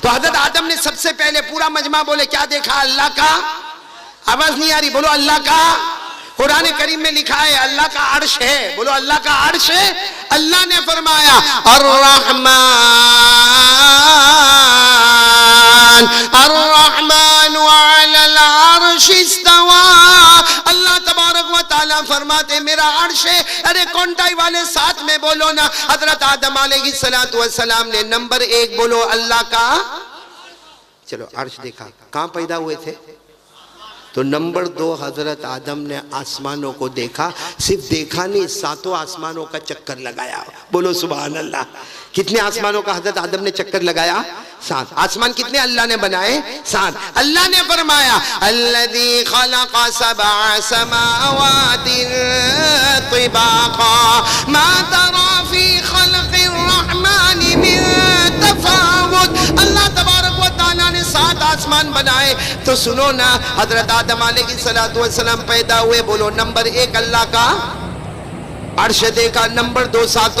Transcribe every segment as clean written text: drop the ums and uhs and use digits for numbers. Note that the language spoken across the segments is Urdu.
تو حضرت آدم نے سب سے پہلے پورا مجمع بولے کیا دیکھا؟ اللہ کا. آواز نہیں آ رہی، بولو اللہ کا. قرآن کریم میں لکھا ہے اللہ کا عرش ہے، بولو اللہ کا عرش ہے. اللہ نے فرمایا الرحمن علی العرش استوى. اللہ تبارک و تعالیٰ فرماتے میرا عرش ہے. ارے کونٹائی والے ساتھ میں بولو نا. حضرت آدم علیہ السلام نے نمبر 1 بولو اللہ کا. چلو عرش دیکھا. کہاں پیدا ہوئے تھے؟ تو نمبر 2 حضرت آدم نے آسمانوں کو دیکھا. صرف دیکھا نہیں، 7 آسمانوں کا چکر لگایا. بولو سبحان اللہ. کتنے آسمانوں کا حضرت آدم نے چکر لگایا؟ 7. آسمان کتنے اللہ نے بنائے؟ 7. اللہ نے فرمایا الذی خلق 7 سماوات طباقا ما ترى فی خلق الرحمن من تفاوت. اللہ تبارک و تعالیٰ نے 7 آسمان بنائے. تو سنو نا، حضرت آدم علیہ السلام پیدا ہوئے. بولو نمبر 1 اللہ کا عرش دیکھا. نمبر 2 7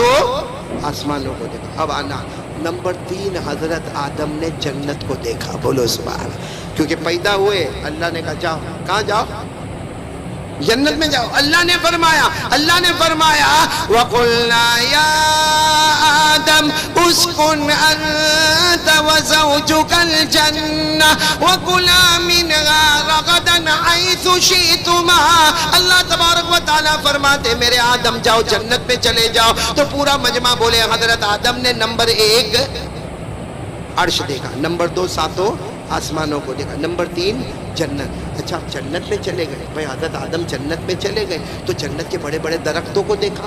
آسمانوں کو دیکھا. اب آنا نمبر 3 حضرت آدم نے جنت کو دیکھا. بولو سبحان. کیونکہ پیدا ہوئے اللہ نے کہا جاؤ. کہاں جاؤ؟ جنت میں جاؤ. اللہ نے فرمایا وَقُلْنَا يَا آدَمْ اسْكُنْ أَنْتَ وَزَوْجُكَ الْجَنَّةَ وَكُلَا مِنْهَا رَغَدًا حَيْثُ شِئْتُمَا. اللہ تبارک و تعالیٰ فرماتے میرے آدم جاؤ جنت میں چلے جاؤ. تو پورا مجمع بولے حضرت آدم نے نمبر 1 عرش دیکھا. نمبر 2 7 آسمانوں کو دیکھا. نمبر 3 جنت. اچھا جنت میں چلے گئے. بھائی حضرت آدم جنت میں چلے گئے تو جنت کے بڑے بڑے درختوں کو دیکھا.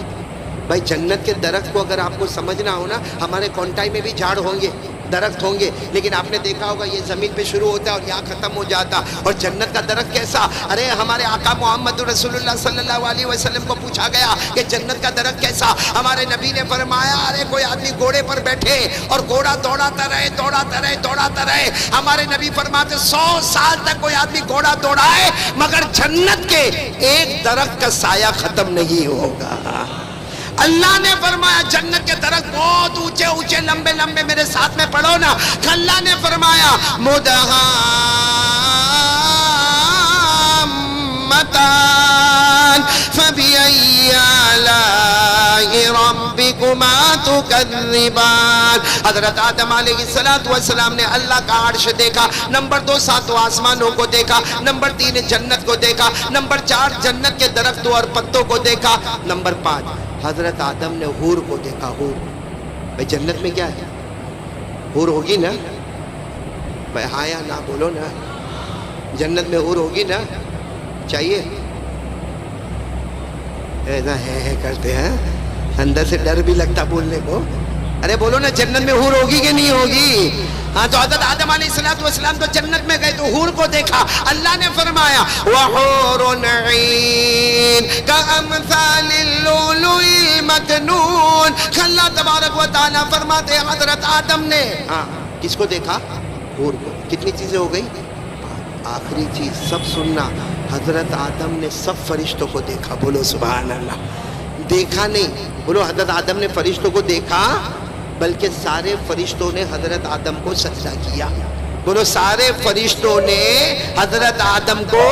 بھائی جنت کے درخت کو اگر آپ کو سمجھنا ہو نا، ہمارے کونٹائی میں بھی جھاڑ ہوں گے، درخت ہوں گے، لیکن آپ نے دیکھا ہوگا یہ زمین پہ شروع ہوتا ہے اور یہاں ختم ہو جاتا. اور جنت کا درخت کیسا؟ ارے ہمارے آقا محمد رسول اللہ صلی اللہ علیہ وسلم کو پوچھا گیا کہ جنت کا درخت کیسا؟ ہمارے نبی نے فرمایا ارے کوئی آدمی گھوڑے پر بیٹھے اور گھوڑا دوڑاتا رہے. ہمارے نبی فرماتے 100 سال تک کوئی آدمی گھوڑا دوڑائے مگر جنت کے ایک درخت کا سایہ ختم نہیں ہوگا. اللہ نے فرمایا جنت کے درخت بہت اونچے لمبے میرے ساتھ میں پڑھو نا. اللہ نے فرمایا مدہامتان فبأي آلاء ربكما تكذبان. حضرت آدم علیہ السلام نے اللہ کا عرش دیکھا. نمبر 2 7 آسمانوں کو دیکھا. نمبر 3 جنت کو دیکھا. نمبر 4 جنت کے درختوں اور پتوں کو دیکھا. نمبر 5 حضرت آدم نے حور کو دیکھا. حور بھائی جنت میں کیا ہے؟ حور ہوگی نا. بھائی ہاں یا نہ بولو نا. جنت میں حور ہوگی نا. چاہیے ایسا ہے کرتے ہیں، اندر سے ڈر بھی لگتا بولنے کو. ارے بولو نا جنت میں حور ہوگی کہ نہیں ہوگی؟ ہاں تو حضرت آدم علیہ السلام تو جنت میں گئے تو حور کو دیکھا. اللہ نے فرمایا وَحُورٌ عِينٌ كَأَمْثَالِ اللُّؤْلُؤِ الْمَكْنُونِ. اللہ تبارک و تعالیٰ فرماتے حضرت آدم نے کس کو دیکھا؟ حور کو. کتنی چیزیں ہو گئی؟ آخری چیز سب سننا. حضرت آدم نے سب فرشتوں کو دیکھا. بولو سبحان اللہ. دیکھا نہیں، بولو حضرت آدم نے فرشتوں کو دیکھا بلکہ سارے فرشتوں نے حضرت آدم کو سجدہ کیا. بولو سارے فرشتوں نے حضرت آدم کو.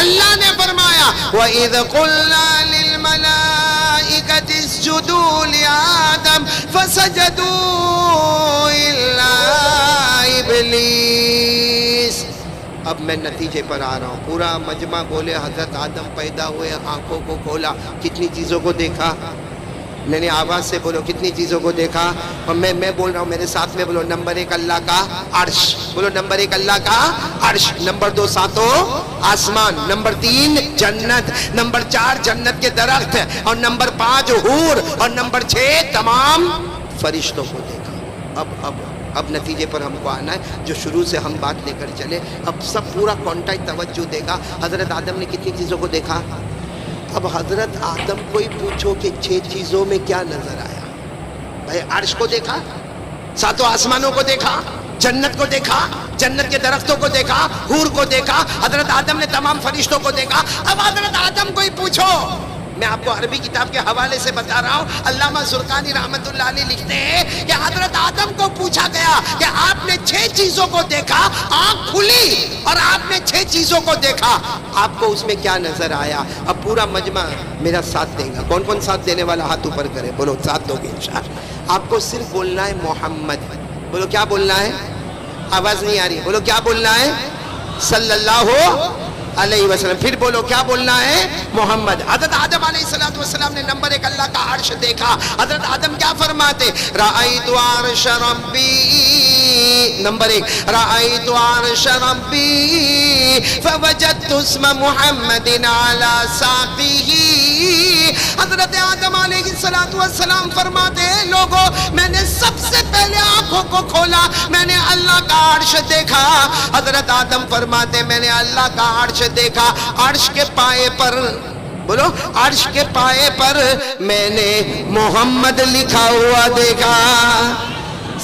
اللہ نے فرمایا وَإِذْ قُلْنَا لِلْمَلَائِكَةِ اسْجُدُوا لِآدَمَ فَسَجَدُوا إِلَّا إِبْلِيسَ. اب میں نتیجے پر آ رہا ہوں. پورا مجمع بولے حضرت آدم پیدا ہوئے، آنکھوں کو کھولا، کتنی چیزوں کو دیکھا. میں نے آواز سے بولو کتنی چیزوں کو دیکھا. اور میں بول رہا ہوں میرے ساتھ میں بولو نمبر 1 اللہ کا عرش. بولو نمبر 1 اللہ کا عرش. نمبر 2 7 آسمان. نمبر 3 جنت. نمبر 4 جنت کے درخت. اور نمبر 5 حور. اور نمبر 6 تمام فرشتوں کو دیکھا. اب نتیجے پر ہم کو آنا ہے جو شروع سے ہم بات لے کر چلے. اب سب پورا کانٹیکٹ توجہ دے گا. حضرت آدم نے کتنی چیزوں کو دیکھا؟ اب حضرت آدم کو ہی پوچھو کہ 6 چیزوں میں کیا نظر آیا. بھائی عرش کو دیکھا، 7 آسمانوں کو دیکھا، جنت کو دیکھا، جنت کے درختوں کو دیکھا، حور کو دیکھا. حضرت آدم نے تمام فرشتوں کو دیکھا. اب حضرت آدم کو ہی پوچھو میں آپ کو عربی کتاب کے حوالے سے بتا رہا ہوں. علامہ زرقانی رحمت اللہ علیہ لکھتے ہیں کہ حضرت آدم کو پوچھا گیا کہ آپ نے 6 چیزوں کو دیکھا, آنکھ کھلی اور آپ نے 6 چیزوں کو دیکھا, آپ کو اس میں کیا نظر آیا؟ اب پورا مجمع میرا ساتھ دے گا. کون کون ساتھ دینے والا ہاتھ اوپر کرے, بولو ساتھ دو گے انشاءاللہ. آپ کو صرف بولنا ہے محمد. بولو کیا بولنا ہے؟ آواز نہیں آ رہی ہے, بولو کیا بولنا ہے؟ صلی اللہ علیہ وسلم. پھر بولو کیا بولنا ہے؟ محمد. حضرت آدم علیہ السلام نے نمبر 1 اللہ کا عرش دیکھا. حضرت آدم کیا فرماتے؟ رأیت عرش ربی. نمبر 1 رأیت عرش ربی فوجدت اسم محمد علی ساقہ. حضرت آدم علیہ السلام فرماتے ہیں لوگوں, میں نے سب سے پہلے آنکھوں کو کھولا, میں نے اللہ کا عرش دیکھا. حضرت آدم فرماتے میں نے اللہ کا عرش دیکھا, عرش کے پائے پر, بولو عرش کے پائے پر میں نے محمد لکھا ہوا دیکھا.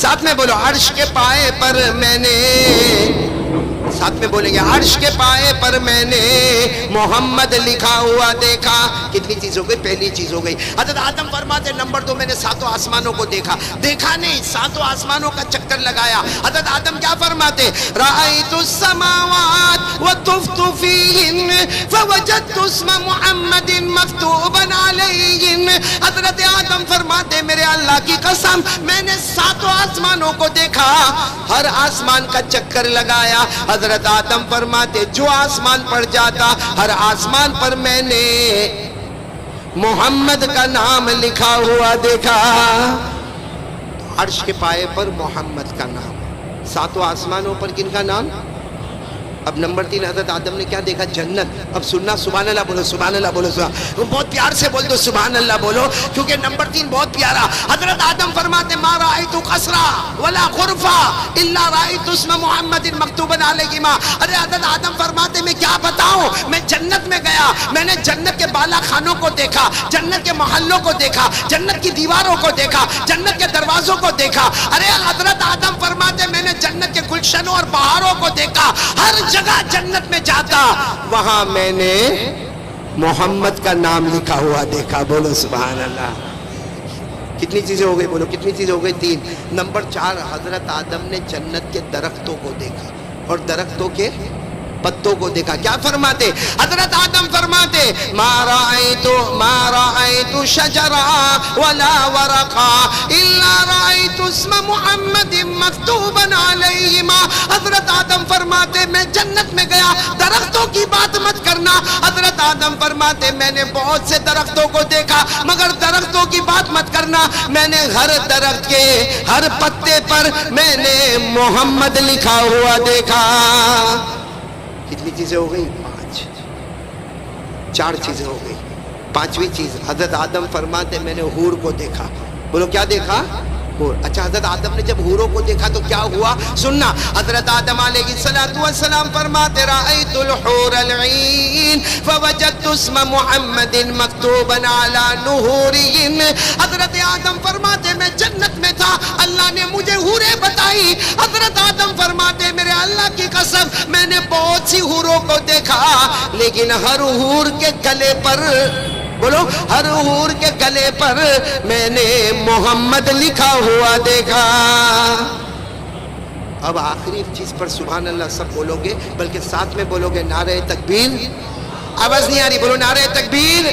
ساتھ میں بولو عرش کے پائے پر میں نے, ساتھ میں بولیں گے عرش کے پائے پر میں نے محمد لکھا ہوا دیکھا. کتنی چیز ہو گئی؟ پہلی چیز ہو گئی. حضرت آدم فرماتے نمبر 2 میں نے 7 آسمانوں کو دیکھا. دیکھا نہیں, 7 آسمانوں کا چکر لگایا. حضرت آدم کیا فرماتے؟ رأیت السماوات وطفت فیہن فوجدت اسم محمد مکتوبا علیہن. حضرت آدم فرماتے میرے اللہ کی قسم میں نے 7 آسمانوں کو دیکھا, ہر آسمان کا چکر لگایا. حضرت آدم فرماتے جو آسمان پر جاتا ہر آسمان پر میں نے محمد کا نام لکھا ہوا دیکھا. عرش کے پائے پر محمد کا نام, 7 آسمانوں پر کن کا نام؟ اب نمبر 3 حضرت آدم نے کیا دیکھا؟ جنت. اب سننا, سبحان اللہ بولو, سبحان اللہ بولو, بہت پیار سے بول دو سبحان اللہ بولو, کیونکہ نمبر 3 بہت پیارا. حضرت آدم فرماتے ما رأیت قصرا ولا غرفا الا رأیت اسم محمد مکتوبا علیہما. ارے حضرت آدم فرماتے میں کیا بتاؤں, میں جنت میں گیا, میں نے جنت کے بالا خانوں کو دیکھا, جنت کے محلوں کو دیکھا, جنت کی دیواروں کو دیکھا, جنت کے دروازوں کو دیکھا. ارے حضرت آدم فرماتے میں نے جنت کے گلشنوں اور بہاروں کو دیکھا, ہر جگہ جنت میں جاتا وہاں میں نے محمد کا نام لکھا ہوا دیکھا. بولو سبحان اللہ. کتنی چیزیں ہو گئی؟ بولو کتنی چیزیں ہو گئی؟ 3. نمبر 4 حضرت آدم نے جنت کے درختوں کو دیکھا اور درختوں کے پتوں کو دیکھا. کیا فرماتے؟ حضرت آدم فرماتے ما رأیت شجرا ولا ورقا الا رأیت اسم محمد مکتوبا علیہما. حضرت آدم فرماتے میں جنت میں گیا, درختوں کی بات مت کرنا. حضرت آدم فرماتے میں نے بہت سے درختوں کو دیکھا مگر درختوں کی بات مت کرنا, میں نے ہر درخت کے ہر پتے پر میں نے محمد لکھا ہوا دیکھا. کتنی چیزیں ہو گئی؟ 5. 4 چیزیں ہو گئی. 5ویں چیز حضرت آدم فرماتے میں نے حور کو دیکھا. بولو کیا دیکھا؟ حور. اچھا حضرت آدم نے جب حوروں کو دیکھا تو کیا ہوا؟ سننا. حضرت آدم علیہ السلام فرماتے رأیت الحور العین فوجدت اسم محمد مکتوبا علی نہورہن. حضرت آدم فرماتے میں جنت میں تھا, اللہ نے مجھے حوریں بتائی. حضرت آدم فرماتے میرے اللہ کی قسم میں نے بہت سی حوروں کو دیکھا لیکن ہر حور کے گلے پر, بولو ہر حور کے گلے پر میں نے محمد لکھا ہوا دیکھا. اب آخری چیز پر سبحان اللہ سب بولو گے, بلکہ ساتھ میں بولو گے نعرہ تکبیر. آواز نہیں آ رہی, بولو نعرہ تکبیر.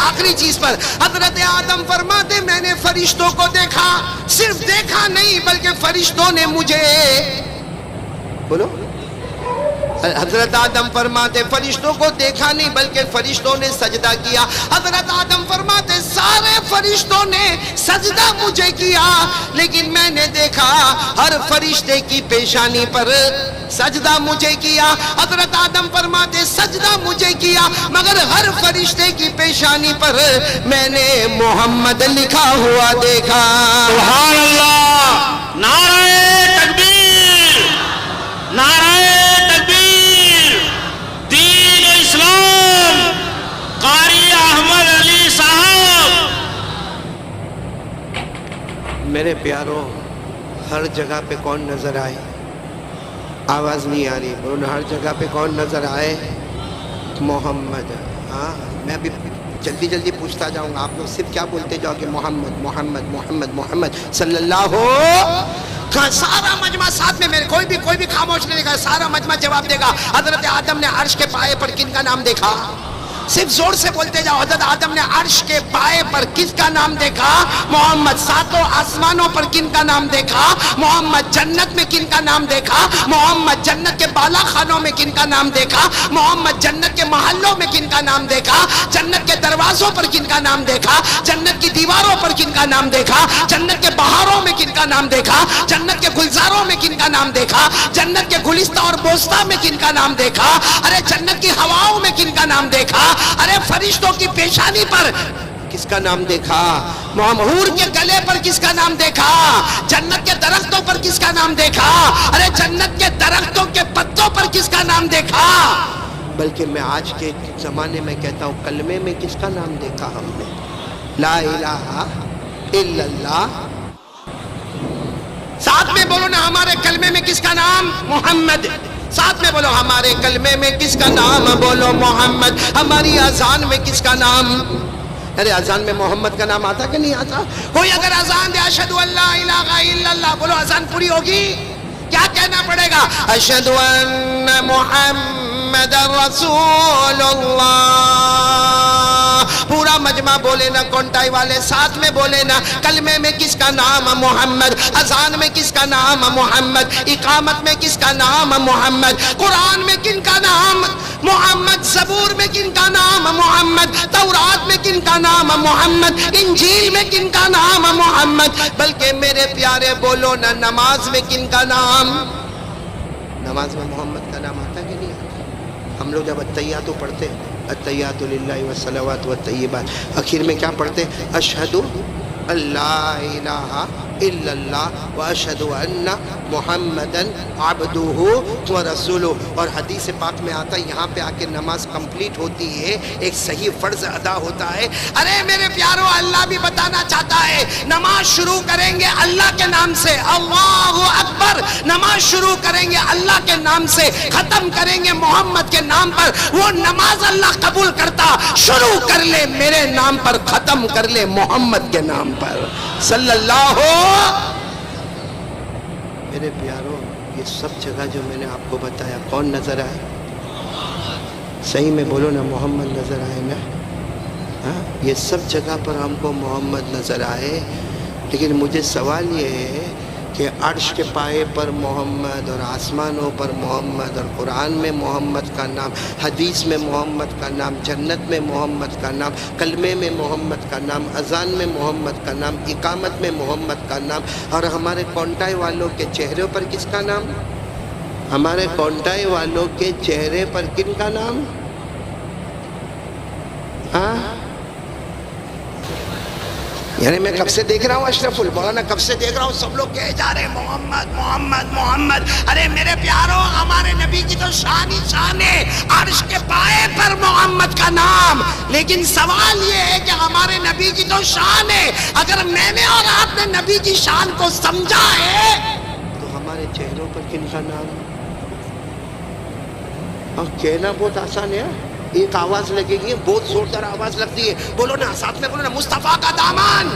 آخری چیز پر حضرت آدم فرماتے میں نے فرشتوں کو دیکھا, صرف دیکھا نہیں بلکہ فرشتوں نے مجھے, بولو حضرت آدم فرماتے فرشتوں کو دیکھا نہیں بلکہ فرشتوں نے سجدہ کیا. حضرت آدم فرماتے سارے فرشتوں نے سجدہ مجھے کیا لیکن میں نے دیکھا ہر فرشتے کی پیشانی پر سجدہ مجھے کیا. حضرت آدم فرماتے سجدہ مجھے کیا مگر ہر فرشتے کی پیشانی پر میں نے محمد لکھا ہوا دیکھا. سبحان اللہ. نعرہ تکبیر, نعرہ تکبیر. دین اسلام قاری احمد علی صاحب. میرے پیاروں, ہر جگہ پہ کون نظر آئے؟ آواز نہیں آ رہی, بولو ہر جگہ پہ کون نظر آئے؟ محمد. ہاں میں ابھی جلدی جلدی پوچھتا جاؤں گا، آپ لوگ صرف کیا بولتے جاؤ کہ محمد محمد محمد محمد صلی اللہ سارا مجمع ساتھ میں، میرے کوئی بھی خاموش نہیں دیکھا، سارا مجمع جواب دے گا. حضرت آدم نے عرش کے پائے پر کن کا نام دیکھا؟ صرف زور سے بولتے جاؤ. حضرت آدم نے عرش کے پائے پر کس کا نام دیکھا؟ محمد. ساتوں آسمانوں پر کن کا نام دیکھا؟ محمد. جنت میں کن کا نام دیکھا؟ محمد. جنت کے بالا خانوں میں کن کا نام دیکھا؟ محمد. جنت کے محلوں میں کن کا نام دیکھا؟ جنت کے دروازوں پر کن کا نام دیکھا؟ جنت کی دیواروں پر کن کا نام دیکھا؟ جنت کے بہاروں میں کن کا نام دیکھا؟ جنت کے گلزاروں میں کن کا نام دیکھا؟ جنت کے گلستہ اور بوستہ میں کن کا نام دیکھا؟ ارے جنت کی ہواؤں میں کن کا نام دیکھا؟ ارے فرشتوں کی پیشانی پر کس کا نام دیکھا؟ حور کے گلے پر کس کا نام دیکھا؟ جنت کے درختوں پر کس کا نام دیکھا؟ ارے جنت کے درختوں کے پتوں پر کس کا نام دیکھا؟ بلکہ میں آج کے زمانے میں کہتا ہوں کلمے میں کس کا نام دیکھا ہم نے؟ لا الہ الا اللہ. ساتھ میں بولو نا، ہمارے کلمے میں کس کا نام؟ محمد. ساتھ میں بولو، ہمارے کلمے میں کس کا نام؟ بولو محمد. ہماری اذان میں کس کا نام؟ ارے اذان میں محمد کا نام آتا کہ نہیں آتا؟ کوئی اگر اذان دے اشہدو ان لا الہ الا اللہ، بولو اذان پوری ہوگی؟ کیا کہنا پڑے گا؟ اشہدو ان محمد رسول اللہ. پورا مجمع بولے نا، کونٹائی والے ساتھ میں بولے نا. کلمے میں کس کا نام؟ محمد. اذان میں کس کا نام؟ محمد. اقامت میں کس کا نام؟ محمد. قرآن میں کن کا نام؟ محمد. زبور میں کن کا نام؟ محمد. تورات میں کن کا نام؟ محمد. انجیل میں کن کا نام؟ محمد. بلکہ میرے پیارے بولو نا، نماز میں کن کا نام؟ نماز میں محمد کا نام آتا کہ نہیں آتا؟ ہم لوگ جب التحیات پڑھتے ہیں، التحیات للہ والصلوات والطیبات، آخر میں کیا پڑھتے ہیں؟ اشہد ان لا الہ الا اللہ واشہد ان محمدن عبدہ ورسولہ. اور حدیث پاک میں آتا ہے یہاں پہ آ کے نماز کمپلیٹ ہوتی ہے، ایک صحیح فرض ادا ہوتا ہے. ارے میرے پیارو، اللہ بھی بتانا چاہتا ہے نماز شروع کریں گے اللہ کے نام سے، اللہ اکبر. نماز شروع کریں گے اللہ کے نام سے، ختم کریں گے محمد کے نام پر. وہ نماز اللہ قبول کرتا، شروع کر لے میرے نام پر، ختم کر لے محمد کے نام پر صلی اللہ ہو. میرے پیارو، یہ سب جگہ جو میں نے آپ کو بتایا کون نظر آئے؟ صحیح میں بولو نا، محمد نظر آئے نا. ہاں، یہ سب جگہ پر ہم کو محمد نظر آئے. لیکن مجھے سوال یہ ہے کہ عرش کے پائے پر محمد، اور آسمانوں پر محمد، اور قرآن میں محمد کا نام، حدیث میں محمد کا نام، جنت میں محمد کا نام، کلمے میں محمد کا نام، اذان میں محمد کا نام، اقامت میں محمد کا نام. اور ہمارے کونٹائی والوں کے چہروں پر کس کا نام؟ ہمارے کونٹائی والوں کے چہرے پر کن کا نام؟ ہاں، یعنی میں کب سے دیکھ رہا ہوں اشرف المولانا، کب سے دیکھ رہا ہوں سب لوگ کہے جا رہے ہیں محمد محمد محمد. ارے میرے پیارو، ہمارے نبی کی تو شان ہی شان ہے، عرش کے پائے پر محمد کا نام. لیکن سوال یہ ہے کہ ہمارے نبی کی تو شان ہے، اگر میں نے اور آپ نے نبی کی شان کو سمجھا ہے تو ہمارے چہروں پر کن کا نام؟ اور کہنا بہت آسان ہے، ایک آواز لگے گی، بہت زوردار آواز لگتی ہے. بولو نا، ساتھ میں بولو نا، مصطفیٰ کا دامن.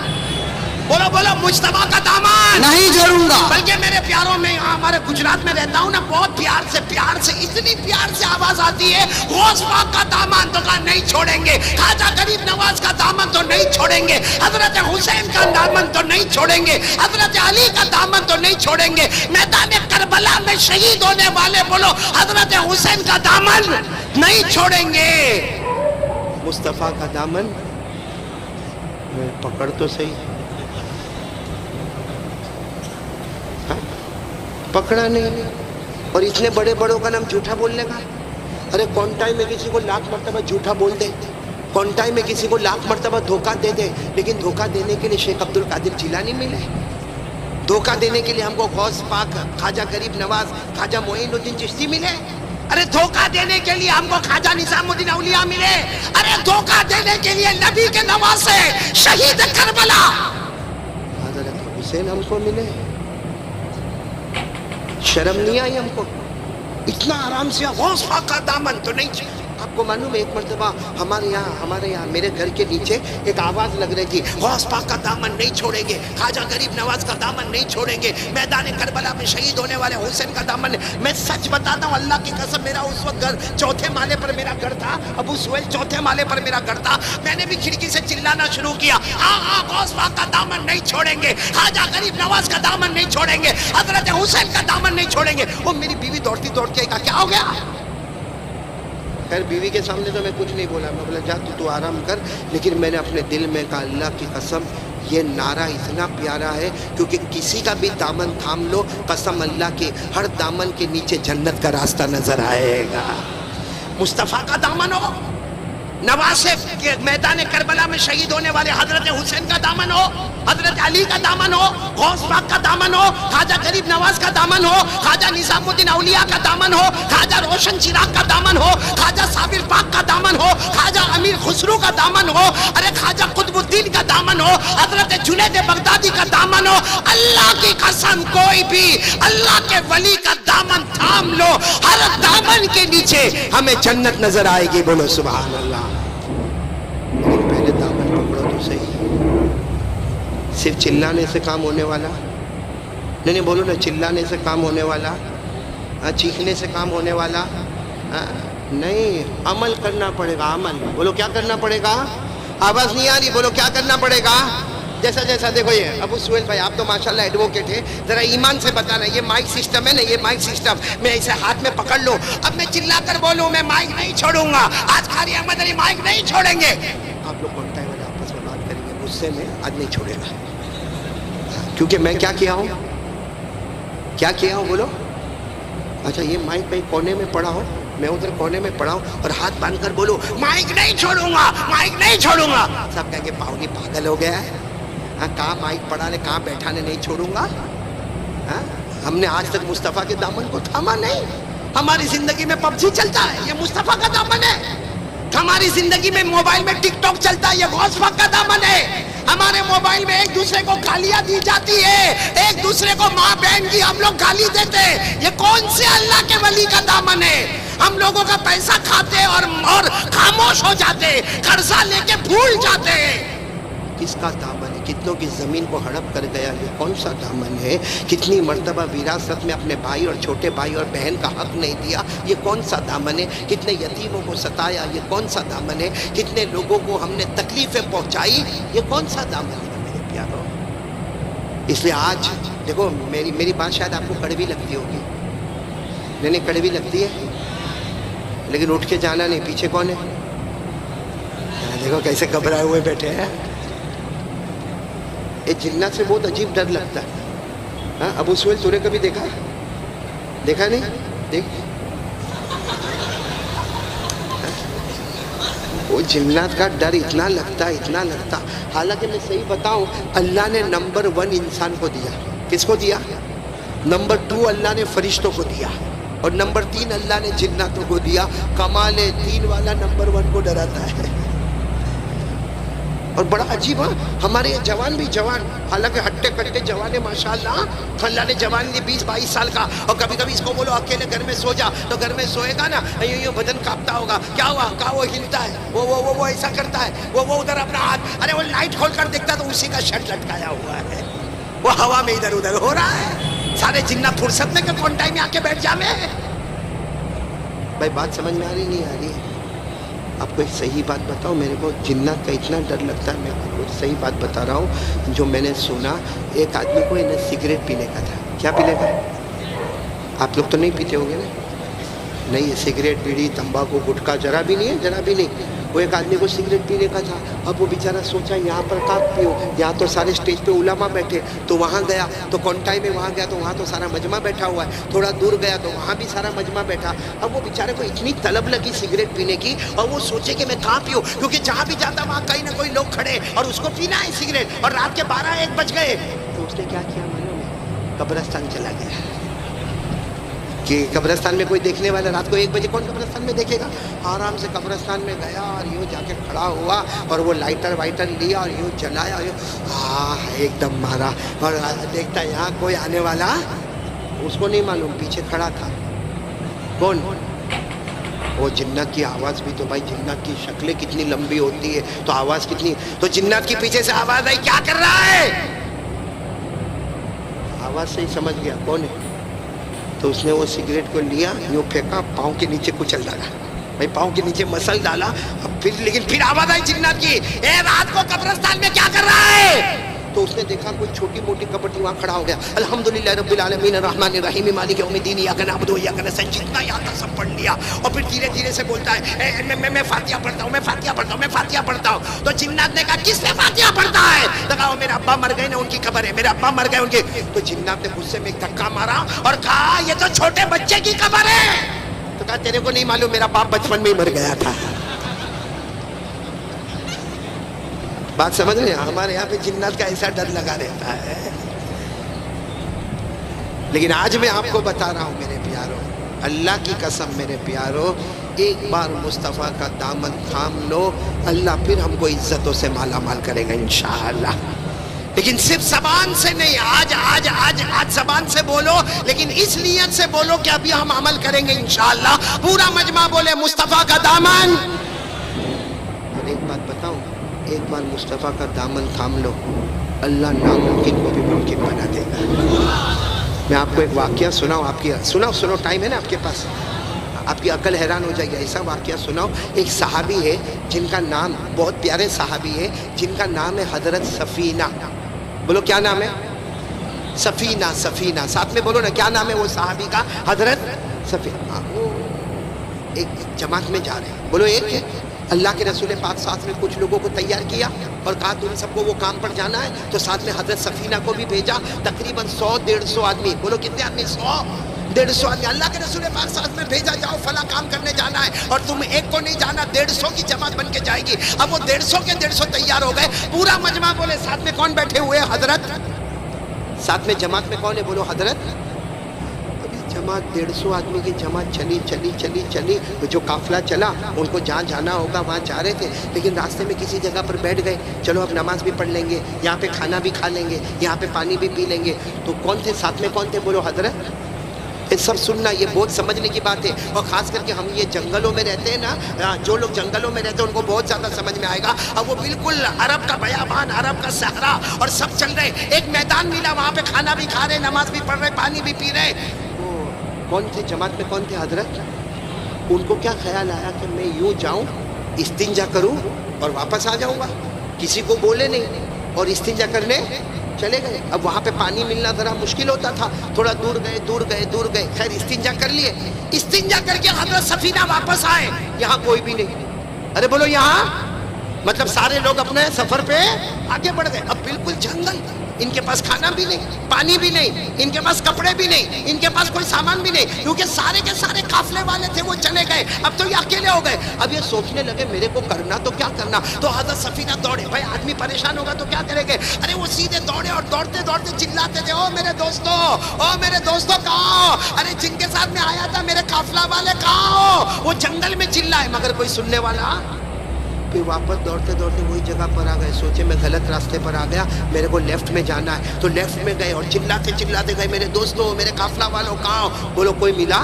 بولو بولو، مصطفیٰ کا دامن نہیں جھڑوں گا. بلکہ میرے پیاروں میں ہمارے گجرات میں رہتا ہوں نا، بہت پیار سے اتنی پیار سے آواز آتی ہے، غوث پاک کا دامن تو کہا نہیں چھوڑیں گے، خواجہ غریب نواز کا دامن تو نہیں چھوڑیں گے، حضرت حسین کا دامن تو نہیں چھوڑیں گے، حضرت علی کا دامن تو نہیں چھوڑیں گے. میدان کربلا میں شہید ہونے والے بولو حضرت حسین کا دامن نہیں چھوڑیں گے. مصطفیٰ کا دامن پکڑ تو صحیح، پکڑا نہیں. اور اتنے بڑے بڑوں کا نام جھوٹا بولنے کا. ارے کونٹائی میں کسی کو لاکھ مرتبہ جھوٹا بول دے، کونٹائی میں کسی کو لاکھ مرتبہ دھوکہ دے دے، لیکن دھوکہ دینے کے لیے شیخ عبد القادر جیلانی ملے، دھوکہ دینے کے لیے ہم کو غوث پاک، خواجہ غریب نواز، خواجہ معین الدین چشتی ملے. ارے دھوکہ دینے کے لیے ہم کو خواجہ نظام الدین اولیاء ملے. ارے دھوکہ دینے کے لیے نبی کے نواسے شہید کربلا حضرت حسین ہم کو ملے. شرم نہیں آئی ہم کو؟ اتنا آرام سے غوث پاک کا دامن تو نہیں آپ کو معلوم ہے ایک مرتبہ ہمارے یہاں میرے گھر کے نیچے ایک آواز لگ رہی تھی، غوث پاک کا دامن نہیں چھوڑیں گے، خواجہ غریب نواز کا دامن نہیں چھوڑیں گے، میدان کربلا میں شہید ہونے والے حسین کا دامن نہیں۔ میں سچ بتاتا ہوں اللہ کی قسم، میرا اس وقت گھر چوتھے مالے پر میرا گھر تھا، ابو سہیل چوتھے مالے پر میرا گھر تھا، میں نے بھی کھڑکی سے چلانا شروع کیا، ہاں غوث پاک کا دامن نہیں چھوڑیں گے، خواجہ غریب نواز کا دامن نہیں چھوڑیں گے، حضرت حسین کا دامن نہیں چھوڑیں گے۔ وہ میری بیوی دوڑتی دوڑتی کہا کیا ہو گیا؟ خیر بیوی کے سامنے تو میں کچھ نہیں بولا، میں بولا جا تو آرام کر، لیکن میں نے اپنے دل میں کہا اللہ کی قسم یہ نعرہ اتنا پیارا ہے، کیونکہ کسی کا بھی دامن تھام لو، قسم اللہ کی ہر دامن کے نیچے جنت کا راستہ نظر آئے گا۔ مصطفیٰ کا دامن ہو، نواز کے میدان کربلا میں شہید ہونے والے حضرت حسین کا دامن ہو، حضرت علی کا دامن ہو، غوث پاک کا دامن ہو، خواجہ غریب نواز کا دامن ہو، خواجہ نظام الدین اولیاء کا دامن ہو، خواجہ روشن چراغ کا دامن ہو، خواجہ صابر پاک کا دامن ہو، خواجہ امیر خسرو کا دامن ہو، ارے خواجہ قطب الدین کا دامن ہو، حضرت جنید بغدادی کا دامن ہو، اللہ کی قسم کوئی بھی اللہ کے ولی کا دامن تھام لو، ہر دامن کے نیچے ہمیں جنت نظر آئے گی، بولو سبحان اللہ۔ لیکن پہلے دامن پکڑو تو صحیح، صرف چلانے سے کام ہونے والا نہیں، بولو نا، چلانے سے کام ہونے والا، چیخنے سے کام ہونے والا نہیں، عمل کرنا پڑے گا، عمل، بولو کیا کرنا پڑے گا؟ آواز نہیں آ رہی، بولو کیا کرنا پڑے گا؟ جیسا دیکھو یہ ابو سہیل بھائی آپ تو ماشاءاللہ ایڈوکیٹ ہے، ذرا ایمان سے بتانا، یہ مائک سسٹم ہے نا، یہ مائک سسٹم میں اسے ہاتھ میں پکڑ لو، اب میں چلا کر بولوں میں مائک نہیں چھوڑوں گا، آج قاری احمد علی مائک نہیں چھوڑیں گے، آپ لوگ کانٹیکٹ میں آپس میں بات کریں گے، غصے میں آج نہیں چھوڑے گا، کیونکہ میں کیا کیا ہوں بولو، اچھا یہ مائک کہیں کونے میں پڑا ہو، میں ادھر کونے میں پڑا ہوں اور ہاتھ باندھ کر بولو مائک نہیں چھوڑوں گا، مائک نہیں چھوڑوں گا، سب کہیں گے پاؤنی پاگل ہو گیا ہے، کہاں مائک پڑھانے کہاں بیٹھانے نہیں چھوڑوں گا۔ ہم نے آج تک مصطفیٰ کے دامن کو تھاما نہیں، ہماری زندگی میں پب جی چلتا ہے، یہ مصطفیٰ کا دامن ہے، ہماری زندگی میں موبائل میں ٹک ٹاک چلتا ہے، یہ غوث پاک کا دامن ہے، ہمارے موبائل میں ایک دوسرے کو گالیاں دی جاتی ہے، ایک دوسرے کو ماں بہن کی ہم لوگ گالی دیتے ہیں، یہ کون سے اللہ کے ولی کا دامن ہے؟ ہم لوگوں کا پیسہ کھاتے اور خاموش ہو جاتے، قرضہ لے کے بھول جاتے ہیں، کس کا دامن ہے؟ کتنوں کی زمین کو ہڑپ کر گیا، یہ کون سا دامن ہے؟ کتنی مرتبہ وراثت میں اپنے بھائی اور چھوٹے بھائی اور بہن کا حق نہیں دیا، یہ کون سا دامن ہے؟ کتنے یتیموں کو ستایا، یہ کون سا دامن ہے؟ کتنے لوگوں کو ہم نے تکلیفیں پہنچائی، یہ کون سا دامن ہے میرے پیاروں؟ اس لیے آج دیکھو میری بات شاید آپ کو کڑوی لگتی ہوگی، نہیں کڑوی لگتی ہے، لیکن اٹھ کے جانا نہیں، پیچھے کون ہے؟ دیکھو کیسے گھبرائے ہوئے بیٹھے ہیں، یہ جنات سے بہت عجیب ڈر لگتا ہے۔ ابو سہیل تو نے کبھی دیکھا نہیں؟ دیکھ وہ جنات کا ڈر اتنا لگتا، حالانکہ میں صحیح بتاؤں اللہ نے نمبر 1 انسان کو دیا، کس کو دیا؟ نمبر 2 اللہ نے فرشتوں کو دیا، اور نمبر 3 اللہ نے جناتوں کو دیا۔ کمال دین والا نمبر 1 کو ڈراتا ہے، اور بڑا عجیب ہے، ہمارے جوان بھی جوان، حالانکہ ہٹے کٹے جوان ہے ماشاءاللہ، اللہ نے جوان دی 20-22 سال کا، اور کبھی کبھی اس کو بولو اکیلے گھر میں سو جا تو گھر میں سوئے گا نا، یوں بدن کانپتا ہوگا، کیا ہوا؟ کہا وہ ہلتا ہے، وہ ایسا کرتا ہے، وہ ادھر اپنا ہاتھ، ارے وہ لائٹ کھول کر دیکھتا تو اسی کا شرٹ لٹکایا ہوا ہے، وہ ہوا میں ادھر ادھر ہو رہا ہے، سارے جنات فرصت میں کہ کون ٹائم میں آ کے بیٹھ جا میں۔ بھائی بات سمجھ میں آ رہی نہیں آ رہی؟ آپ کو ایک صحیح بات بتاؤں، میرے کو جنات کا اتنا ڈر لگتا ہے، میں آپ کو صحیح بات بتا رہا ہوں، جو میں نے سنا ایک آدمی کو انہیں سگریٹ پینے کا تھا، کیا پینے کا؟ آپ لوگ تو نہیں پیتے ہوں گے نا؟ نہیں، یہ سگریٹ بیڑی تمباکو گٹکا ذرا بھی نہیں، وہ ایک آدمی کو سگریٹ پینے کا تھا، اب وہ بیچارہ سوچا یہاں پر کہاں پیو، یہاں تو سارے اسٹیج پہ علماء بیٹھے، تو وہاں گیا تو کونٹائی میں وہاں گیا تو وہاں تو سارا مجمع بیٹھا ہوا ہے، تھوڑا دور گیا تو وہاں بھی سارا مجمع بیٹھا، اب وہ بیچارے کو اتنی طلب لگی سگریٹ پینے کی، اور وہ سوچے کہ میں کہاں پیوں، کیونکہ جہاں بھی جاتا وہاں کہیں نہ کوئی لوگ کھڑے اور اس کو پینا ہے سگریٹ، اور رات کے 12-1 بج گئے، تو اس نے کیا کیا معلوم ہے؟ قبرستان چلا گیا، کہ قبرستان میں کوئی دیکھنے والا، رات کو 1 بجے کون قبرستان میں دیکھے گا؟ آرام سے قبرستان میں گیا اور یوں جا کے کھڑا ہوا اور وہ لائٹر لیا اور یوں جلایا، ایک دم مارا، اور دیکھتا یہاں کوئی آنے والا، اس کو نہیں معلوم پیچھے کھڑا تھا کون؟ وہ جنات کی آواز بھی تو بھائی جنات کی شکلیں کتنی لمبی ہوتی ہے تو آواز کتنی, تو جنات کی پیچھے سے آواز آئی کیا کر رہا ہے, آواز سے ہی سمجھ گیا کون ہے, تو اس نے وہ سگریٹ کو لیا, یوں پھینکا, پاؤں کے نیچے کچل ڈالا, بھائی پاؤں کے نیچے مسل ڈالا, اب پھر لیکن پھر آواز آئی جنات کی, اے رات کو قبرستان میں کیا کر رہا ہے, تو اس نے دیکھا کوئی چھوٹی موٹی کپٹی وہاں کھڑا ہو گیا, الحمدللہ رب العالمین الرحمن الرحیم مالک یوم الدین ایاک نعبد و ایاک نستعین, جتنا یاد تھا سب پڑھ لیا, اور پھر دھیرے دھیرے سے بولتا ہے میں فاتحہ پڑھتا ہوں, میں فاتحہ پڑھتا ہوں, میں فاتحہ پڑھتا ہوں. تو جنات نے کہا کس نے فاتحہ پڑھتا ہے, تو کہا میرے ابا مر گئے نا ان کی قبر ہے, میرے ابا مر گئے ان کی. تو جنات نے غصے میں ایک دھکا مارا اور کہا یہ تو چھوٹے بچے کی قبر ہے. تو کہا تیرے کو نہیں معلوم میرا باپ بچپن میں ہی مر گیا تھا. بات سمجھ رہے ہیں, ہمارے یہاں پہ جنات کا ایسا ڈر لگا رہتا ہے. لیکن آج میں آپ کو بتا رہا ہوں میرے پیاروں, اللہ کی قسم میرے پیاروں, ایک بار مصطفیٰ کا دامن تھام لو, اللہ پھر ہم کو عزتوں سے مالا مال کرے گا انشاءاللہ. لیکن صرف زبان سے نہیں, آج زبان سے بولو, لیکن اس نیت سے بولو کہ ابھی ہم عمل کریں گے انشاءاللہ. پورا مجمع بولے مصطفیٰ کا دامن. اور ایک بات بتاؤں, ایک بار مصطفیٰ کا دامن تھام لو, اللہ ناممکن کو بھی ممکن بنا دے گا. میں آپ کو ایک واقعہ سناؤں, آپ کی سنو ٹائم ہے نا آپ کے پاس, آپ کی عقل حیران ہو جائے گی. ایسا واقعہ سناؤ, ایک صحابی ہے جن کا نام, بہت پیارے صحابی ہے جن کا نام ہے حضرت سفینہ. بولو کیا نام ہے, سفینہ. سفینہ ساتھ میں بولو نا, کیا نام ہے وہ صحابی کا, حضرت سفینہ. وہ ایک جماعت میں جا رہے ہیں, بولو ایک ہے. اللہ کے رسول پاک ساتھ میں کچھ لوگوں کو تیار کیا اور کہا تم سب کو وہ کام پر جانا ہے, تو ساتھ میں حضرت سفینہ کو بھی بھیجا. تقریباً 100-150 آدمی, بولو کتنے آدمی, 100-150 آدمی اللہ کے رسول پاک ساتھ میں بھیجا, جاؤ فلاں کام کرنے جانا ہے. اور تم ایک کو نہیں جانا, 150 کی جماعت بن کے جائے گی. اب وہ 150 کے 150 تیار ہو گئے. پورا مجمع بولے ساتھ میں کون بیٹھے ہوئے, حضرت. ساتھ میں جماعت میں کون ہے, بولو حضرت. جماعت 150 آدمی کی جماعت چلی, جو قافلہ چلا ان کو جہاں جانا ہوگا وہاں جا رہے تھے, لیکن راستے میں کسی جگہ پر بیٹھ گئے, چلو اب نماز بھی پڑھ لیں گے, یہاں پہ کھانا بھی کھا لیں گے, یہاں پہ پانی بھی پی لیں گے. تو کون تھے ساتھ میں, کون تھے, بولو حضرت. یہ سب سننا, یہ بہت سمجھنے کی بات ہے, اور خاص کر کے ہم یہ جنگلوں میں رہتے ہیں نا, جو لوگ جنگلوں میں رہتے ہیں ان کو بہت زیادہ سمجھ میں آئے گا. اب وہ بالکل عرب کا بیابان, عرب کا صحرا, اور سب چل رہے, ایک میدان ملا, وہاں پہ کھانا بھی کھا رہے, نماز بھی پڑھ رہے, پانی بھی پی رہے. کون تھے جماعت میں, کون تھے حضرت. ان کو کیا خیال آیا کہ میں یوں جاؤں, استنجا کروں اور واپس آ جاؤں گا, کسی کو بولے نہیں, اور استنجا کرنے چلے گئے. اب وہاں پہ پانی ملنا ذرا مشکل ہوتا تھا, تھوڑا دور گئے. خیر استنجا کر لیے, استنجا کر کے حضرت سفینہ واپس آئے, یہاں کوئی بھی نہیں. ارے بولو یہاں, مطلب سارے لوگ اپنے سفر پہ آگے بڑھ گئے. اب بالکل جنگل, ان کے پاس کھانا بھی نہیں, پانی بھی نہیں, ان کے پاس کپڑے بھی نہیں, ان کے پاس کوئی سامان بھی نہیں, کیونکہ سارے کے سارے قافلے والے تھے وہ چلے گئے. اب تو یہ اکیلے ہو گئے. اب یہ سوچنے لگے میرے کو کرنا تو کیا کرنا. تو حضرت سفینہ دوڑے, بھائی آدمی پریشان ہوگا تو کیا کریں گے. ارے وہ سیدھے دوڑے اور دوڑتے چلاتے تھے, او میرے دوستو کہاں, ارے جن کے ساتھ میں آیا تھا میرے قافلہ والے کہاں. وہ جنگل میں چلائے مگر کوئی سننے والا. پھر واپس دوڑتے وہی جگہ پر آ گئے. سوچے میں غلط راستے پر آ گیا, میرے کو لیفٹ میں جانا ہے. تو لیفٹ میں گئے اور چلاتے گئے, میرے دوستوں, میرے قافلہ والوں کہاں. بولو کوئی ملا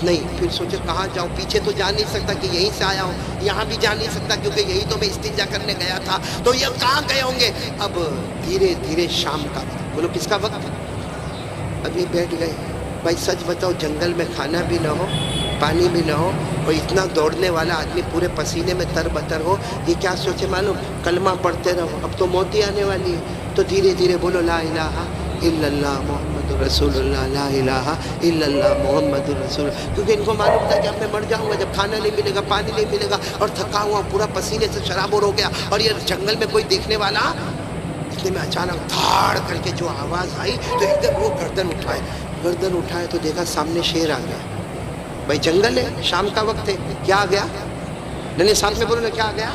نہیں. پھر سوچے کہاں جاؤں, پیچھے تو جا نہیں سکتا کہ یہیں سے آیا ہوں, یہاں بھی جا نہیں سکتا کیونکہ یہی تو میں استنجا کرنے گیا تھا. تو یہ کہاں گئے ہوں گے. اب دھیرے شام کا وقت, بولو کس کا وقت. اب یہ بیٹھ گئے. بھائی سچ بتاؤ, جنگل میں کھانا بھی نہ ہو, پانی بھی نہ ہو, اور اتنا دوڑنے والا آدمی پورے پسینے میں تر بتر ہو, یہ کیا سوچے معلوم, کلمہ پڑھتے رہو, اب تو موت ہی آنے والی ہے. تو دھیرے بولو لا الہ الا اللہ محمد رسول اللہ, لا الہ الا اللہ محمد رسول اللہ. کیونکہ ان کو معلوم تھا کہ اب میں مر جاؤں گا جب کھانا نہیں ملے گا, پانی نہیں ملے گا, اور تھکا ہوا پورا پسینے سے شرابور ہو گیا, اور یہ جنگل میں کوئی دیکھنے والا. اتنے میں اچانک دھاڑ کر کے جو آواز آئی تو ایک دم وہ گردن اٹھائے تو دیکھا سامنے شیر آ گیا. بھائی جنگل ہے, شام کا وقت ہے, کیا آ گیا. نہیں ساتھ میں بولو نا, کیا آ گیا.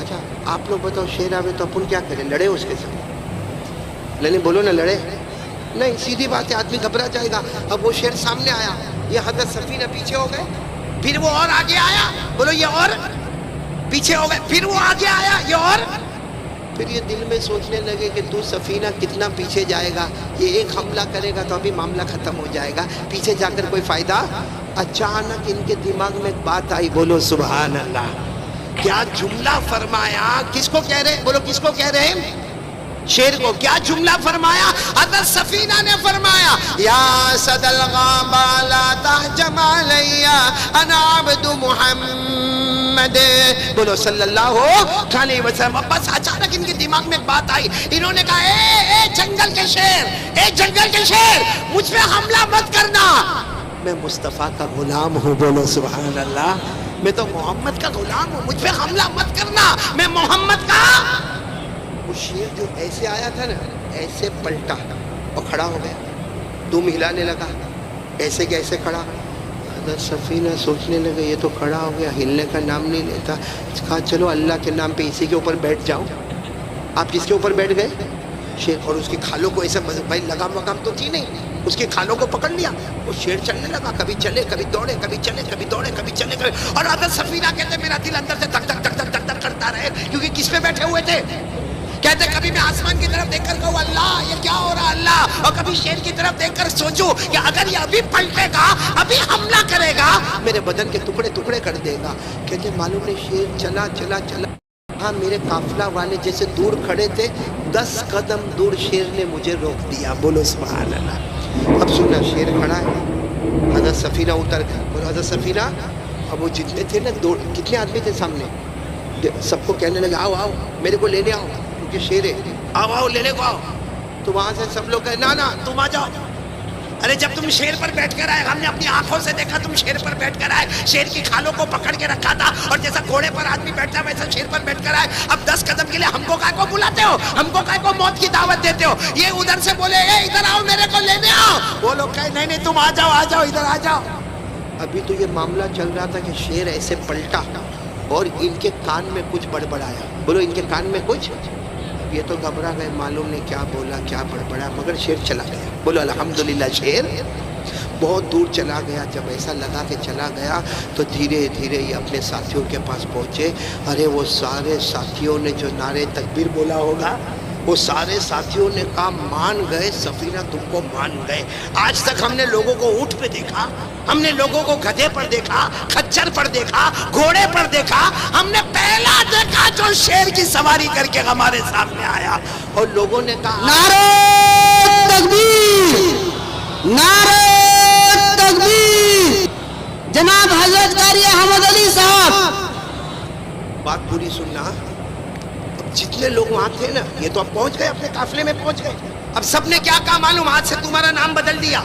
اچھا آپ لوگ بتاؤ, شیر آوے تو اپن کیا کریں, لڑے اس کے ساتھ. نہیں بولو نا, لڑے نہیں, سیدھی بات ہے, آدمی گھبرا جائے گا. اب وہ شیر سامنے آیا, یہ حضرت سفینہ پیچھے ہو گئے, پھر وہ اور آگے آیا, بولو یہ اور پیچھے ہو گئے, پھر وہ آگے آیا, یہ اور. پھر یہ دل میں سوچنے لگے کہ تو سفینہ کتنا پیچھے جائے گا, یہ ایک حملہ کرے گا تو ابھی معاملہ ختم ہو جائے گا, پیچھے جا کر کوئی فائدہ اچانک ان کے دماغ میں ایک بات آئی، بولو سبحان اللہ، کیا جملہ فرمایا؟ کس کو کہہ رہے؟ بولو کس کو کہہ رہے ہیں؟ شیر کو. کیا جملہ فرمایا؟ حضرت سفینہ نے فرمایا یا صد الغابہ لا تحجم علی انا عبد محمد. بولو صلی اللہ علیہ وسلم. بس اچانک ان کے دماغ میں ایک بات آئی. انہوں نے کہا اے جنگل کے شیر، اے جنگل کے شیر، مجھ پہ حملہ مت کرنا، میں مصطفیٰ کا غلام ہوں. بولو سبحان اللہ، میں تو محمد کا غلام ہوں، مجھ پہ حملہ مت کرنا، میں محمد کا. وہ شیر جو ایسے آیا تھا نا، ایسے پلٹا اور کھڑا ہو گیا. تم ہلانے لگا، ایسے کیسے کھڑا؟ حضرت سفینہ سوچنے لگے یہ تو کھڑا ہو گیا، ہلنے کا نام نہیں لیتا. کہا چلو اللہ کے نام پہ اسی کے اوپر بیٹھ جاؤ. آپ کس کے اوپر بیٹھ گئے؟ شیر. اور اس کی کھالوں کو ایسے بھائی لگام وگام تو تھی نہیں، اس کی کھالوں کو پکڑ لیا. وہ شیر چلنے لگا، کبھی چلے کبھی دوڑے، کبھی چلے کبھی دوڑے، کبھی چلے کبھی. اور حضرت سفینہ کہتے میرا دل اندر سے دھک دھک دھک دھک دھک دھک کرتا رہے، کیونکہ کس پہ بیٹھے ہوئے تھے؟ کہتے کبھی میں آسمان کی طرف دیکھ کر کہوں اللہ یہ کیا ہو رہا اللہ، اور کبھی شیر کی طرف دیکھ کر سوچوں کہ اگر یہ ابھی پلٹے گا، ابھی حملہ کرے گا، میرے بدن کے ٹکڑے ٹکڑے کر دے گا. کہتے معلوم نہیں شیر چلا چلا چلا. ہاں میرے قافلہ والے جیسے دور کھڑے تھے، 10 قدم دور شیر نے مجھے روک دیا. بولو سبحان اللہ. اب سننا، شیر کھڑا ہے، حضرت سفینہ اتر گئے. بولو حضرت سفینہ. اب وہ جتنے تھے نا، کتنے آدمی تھے سامنے، سب کو کہنے لگے آؤ آؤ میرے کو لینے آؤ، کیونکہ شیر ہے، آؤ آؤ لینے کو آؤ. تو وہاں سے سب لوگ کہے نا نا تم آ جاؤ. ارے جب تم شیر پر بیٹھ کر آئے، ہم نے اپنی آنکھوں سے دیکھا تم شیر پر بیٹھ کر آئے، شیر کی کھالوں کو پکڑ کے رکھا تھا، اور جیسا گھوڑے پر آدمی بیٹھتا ہے ویسا شیر پر بیٹھ کر آئے. اب 10 قدم کے لیے ہم کو کائے کو بلاتے ہو، ہم کو کائے کو موت کی دعوت دیتے ہو؟ یہ ادھر سے بولے اے ادھر آؤ میرے کو لینے آؤ. وہ لوگ کہے نہیں نہیں تم آ جاؤ آ جاؤ ادھر آ جاؤ. ابھی تو یہ معاملہ چل رہا تھا کہ شیر ایسے پلٹا اور ان کے کان میں کچھ بڑبڑایا. بولو ان کے کان میں کچھ. یہ تو گھبرا گئے، معلوم نہیں کیا بولا کیا بڑبڑا، مگر شیر چلا گیا. بولو الحمدللہ. شیر بہت دور چلا گیا. جب ایسا لگا کہ چلا گیا تو دھیرے دھیرے یہ اپنے ساتھیوں کے پاس پہنچے. ارے وہ سارے ساتھیوں نے جو نعرے تکبیر بولا ہوگا، وہ سارے ساتھیوں نے کہا مان گئے سفینہ تم کو مان گئے. آج تک ہم نے لوگوں کو اونٹ پہ دیکھا، ہم نے لوگوں کو گدھے پر دیکھا، خچر پر دیکھا، گھوڑے پر دیکھا، ہم نے پہلا دیکھا جو شیر کی سواری کر کے ہمارے سامنے آیا. اور لوگوں نے کہا نعرہ تکبیر، نعرہ تکبیر. جناب حضرت قاری احمد علی صاحب. بات پوری سننا. جتنے لوگ وہاں تھے نا، یہ تو اب پہنچ گئے، اپنے قافلے میں پہنچ گئے. اب سب نے کیا کہا معلوم؟ آج سے تمہارا نام بدل دیا.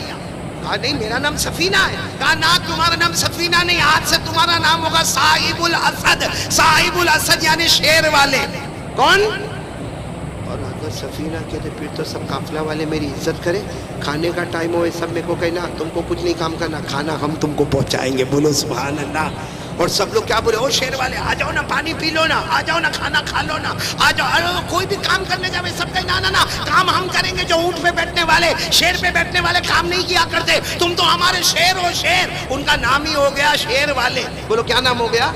کہا نہیں میرا نام سفینہ ہے. کہا نہ تمہارا نام سفینہ نہیں، آج سے تمہارا نام ہوگا صاحب الاسد. صاحب الاسد یعنی شیر والے. کون؟ اور اگر سفینہ کہتے پھر تو سب قافلہ والے میری عزت کرے، کھانے کا ٹائم ہوئے سب میرے کو کہنا تم کو کچھ نہیں کام کرنا، کھانا ہم تم کو پہنچائیں گے. بولو سبحان اللہ. اور سب لوگ کیا بولے؟ او شیر والے آ جاؤ نا، پانی پی لو نا، آ جاؤ نا، کھانا کھا لو نا، آ جاؤ. کوئی بھی کام کرنے جاوے سب کہیں نا نا نا کام ہم کریں گے. جو اونٹ پہ بیٹھنے والے، شیر پہ بیٹھنے والے کام نہیں کیا کرتے. تم تو ہمارے شیر ہو. شیر ان کا نام ہی ہو گیا شیر والے. بولو کیا نام ہو گیا؟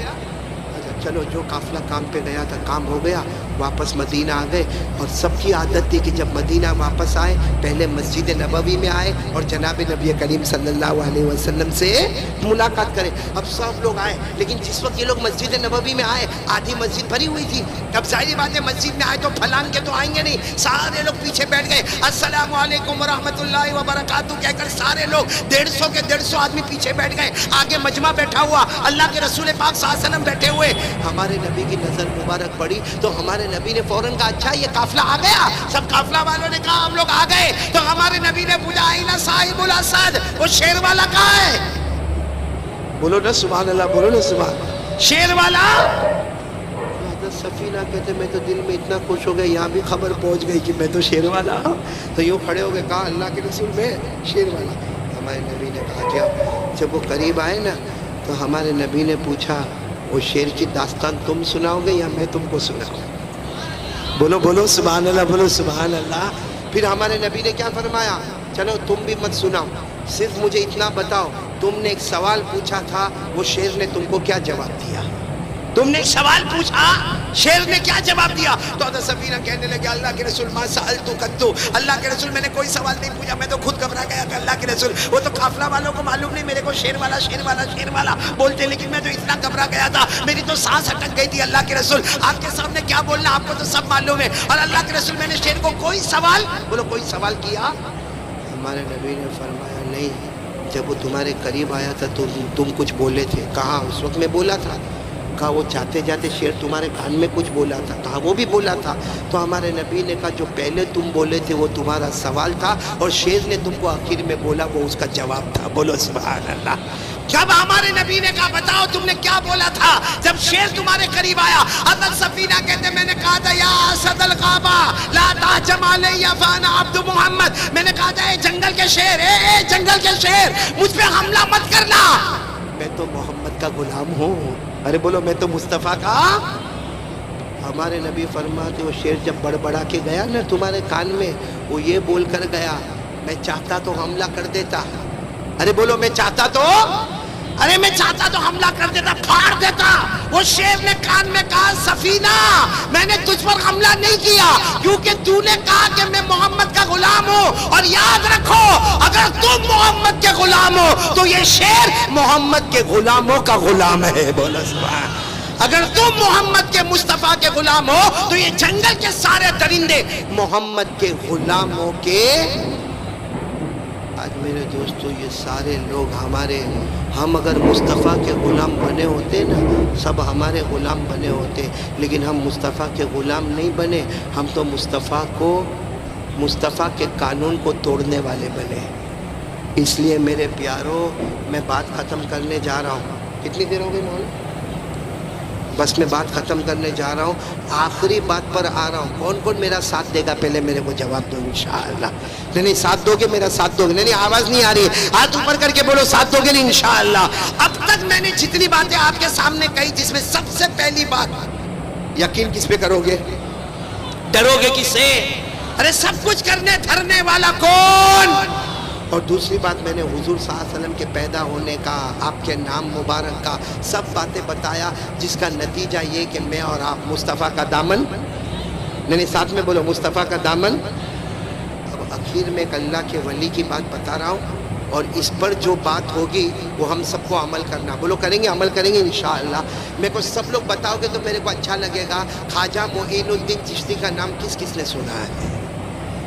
چلو جو قافلہ کام پہ گیا تھا کام ہو گیا، واپس مدینہ آ گئے. اور سب کی عادت تھی کہ جب مدینہ واپس آئے پہلے مسجد نبوی میں آئے اور جناب نبی کریم صلی اللہ علیہ وسلم سے ملاقات کرے. اب سب لوگ آئے، لیکن جس وقت یہ لوگ مسجد نبوی میں آئے آدھی مسجد بھری ہوئی تھی. اب ظاہری بات ہے مسجد میں آئے تو پھلان کے تو آئیں گے نہیں، سارے لوگ پیچھے بیٹھ گئے. السلام علیکم ورحمۃ اللہ وبرکاتہ کہہ کر سارے لوگ 150 کے 150 آدمی پیچھے بیٹھ گئے. آگے مجمع بیٹھا ہوا، اللہ کے رسول پاک صلی اللہ علیہ وسلم بیٹھے ہوئے. ہمارے نبی کی نظر مبارک پڑی تو ہمارے نبی نے فوراً کہا اچھا یہ قافلہ آ گیا. سب قافلہ والوں نے کہا ہم لوگ آ گئے. تو ہمارے نبی نے پوچھا آئینہ صاحب الاسد، وہ شیر والا کہاں ہے؟ بولو نا سبحان اللہ، بولو نا سبحان. شیر والا. حضرت سفینہ کہتے میں تو دل میں اتنا خوش ہو گیا، یہاں بھی خبر پہنچ گئی کہ میں تو شیر والا ہوں. تو یوں کھڑے ہو گئے، کہا اللہ کے رسول میں شیر والا. ہمارے نبی نے کہا کیا؟ جب وہ قریب آئے نا تو ہمارے نبی نے پوچھا وہ شیر کی داستان تم سناؤ گے یا میں تم کو سناؤں؟ بولو بولو سبحان اللہ، بولو سبحان اللہ. پھر ہمارے نبی نے کیا فرمایا؟ چلو تم بھی مت سناؤ، صرف مجھے اتنا بتاؤ تم نے ایک سوال پوچھا تھا، وہ شیر نے تم کو کیا جواب دیا؟ تم نے ایک سوال پوچھا، شیر نے کیا جواب دیا؟ تو حضرت سفینہ کہنے لگے اللہ کے رسول ما سألتو قطو، اللہ کے رسول میں نے کوئی سوال نہیں پوچھا، میں تو خود گھبرا گیا کہ اللہ کے رسول وہ تو قافلہ والوں کو معلوم نہیں، میرے کو شیر والا شیر والا شیر والا بولتے، لیکن میں تو اتنا گھبرا گیا تھا، میری تو سانس اٹک گئی تھی۔ اللہ کے رسول آپ کے سامنے کیا بولنا، آپ کو تو سب معلوم ہے۔ اور اللہ کے رسول میں نے شیر کو کوئی سوال، بولو کوئی سوال کیا؟ ہمارے نبی نے فرمایا نہیں، جب وہ تمہارے قریب آیا تھا تو تم کچھ بولے تھے، کہا اس وقت میں بولا تھا، کہا وہ جاتے جاتے شیر تمہارے کان میں کچھ بولا تھا، کہا وہ بھی بولا تھا۔ تو ہمارے نبی نے کہا جو پہلے تم بولے تھے وہ تمہارا سوال تھا، اور شیر نے تم کو آخر میں بولا وہ اس کا جواب تھا۔ بولو سبحان اللہ۔ جب ہمارے نبی نے کہا بتاؤ تم نے کیا بولا تھا جب شیر تمہارے قریب آیا، حضرت سفینہ کہتے میں نے کہا تھا یا اسد الغابہ لا تہجم علی فانا عبد محمد، میں نے کہا تھا اے جنگل کے شیر، اے جنگل کے شیر مجھ پہ حملہ مت کرنا، میں تو محمد کا غلام ہوں۔ ارے بولو میں تو مصطفیٰ کا۔ ہمارے نبی فرماتے وہ شیر جب بڑبڑا کے گیا نا تمہارے کان میں، وہ یہ بول کر گیا میں چاہتا تو حملہ کر دیتا، ارے بولو میں چاہتا تو، ارے میں چاہتا تو حملہ کر دیتا، پھاڑ دیتا۔ وہ شیر نے کان میں کہا سفینہ میں نے تجھ پر حملہ نہیں کیا کیونکہ تو نے کہا کہ میں محمد کا غلام ہوں، اور یاد رکھو اگر تم محمد کے غلام ہو تو یہ شیر محمد کے غلاموں کا غلام ہے۔ بولو سبحان۔ اگر تم محمد کے مصطفیٰ کے غلام ہو تو یہ جنگل کے سارے درندے محمد کے غلاموں کے۔ آج میرے دوستو یہ سارے لوگ ہم اگر مصطفیٰ کے غلام بنے ہوتے نا، سب ہمارے غلام بنے ہوتے، لیکن ہم مصطفیٰ کے غلام نہیں بنے، ہم تو مصطفیٰ کے قانون کو توڑنے والے بنے۔ اس لیے میرے پیارو میں بات ختم کرنے جا رہا ہوں۔ کتنی دیر ہو گئی مولانا؟ بس میں بات ختم کرنے جا رہا ہوں، آخری بات پر آ رہا ہوں۔ کون کون میرا ساتھ دے گا پہلے میرے کو جواب دو انشاءاللہ۔ نہیں ساتھ دو گے، میرا ساتھ دو گے؟ نہیں آواز نہیں آ رہی ہے، ہاتھ اوپر کر کے بولو ساتھ دو گے نہیں انشاءاللہ۔ اب تک میں نے جتنی باتیں آپ کے سامنے کہی، جس میں سب سے پہلی بات یقین کس پہ کرو گے؟ ڈرو گے کس سے؟ ارے سب کچھ کرنے دھرنے والا کون؟ اور دوسری بات میں نے حضور صلی اللہ علیہ وسلم کے پیدا ہونے کا، آپ کے نام مبارک کا سب باتیں بتایا، جس کا نتیجہ یہ کہ میں اور آپ مصطفیٰ کا دامن، نہیں ساتھ میں بولو مصطفیٰ کا دامن۔ اب آخر میں ایک اللہ کے ولی کی بات بتا رہا ہوں، اور اس پر جو بات ہوگی وہ ہم سب کو عمل کرنا۔ بولو کریں گے، عمل کریں گے انشاءاللہ۔ میرے کو سب لوگ بتاؤ گے تو میرے کو اچھا لگے گا۔ خواجہ معین الدین چشتی کا نام کس کس نے سنا ہے؟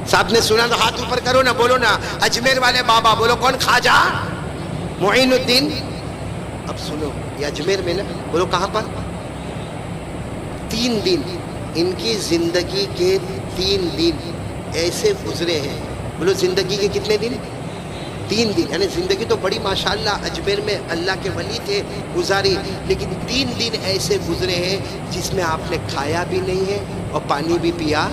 صاحب نے سنا تو ہاتھ اوپر کرو نا، بولو نا اجمیر والے بابا، بولو کون؟ خواجہ معین الدین۔ اب سنو یہ اجمیر میں نا، بولو کہاں پر؟ 3 دن ان کی زندگی کے 3 دن ایسے گزرے ہیں، بولو زندگی کے کتنے دن؟ 3 دن، یعنی زندگی تو بڑی ماشاءاللہ اجمیر میں اللہ کے ولی تھے گزاری، لیکن 3 دن ایسے گزرے ہیں جس میں آپ نے کھایا بھی نہیں ہے اور پانی بھی پیا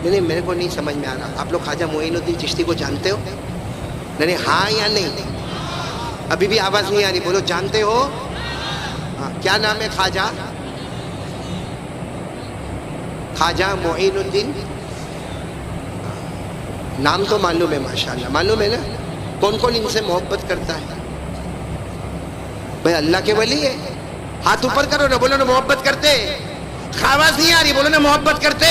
نہیں۔ میرے کو نہیں سمجھ میں آ رہا، آپ لوگ خواجہ معین الدین چشتی کو جانتے ہو؟ نہیں ہاں یا نہیں؟ ابھی بھی آواز نہیں آ رہی، بولو جانتے ہو؟ ہاں کیا نام ہے خواجہ؟ خواجہ معین الدین، نام تو معلوم ہے ماشاءاللہ، معلوم ہے نا؟ کون کون ان سے محبت کرتا ہے؟ بھائی اللہ کے ولی ہے، ہاتھ اوپر کرو نا، بولو نا محبت کرتے۔ آواز نہیں آ رہی، بولو نا محبت کرتے۔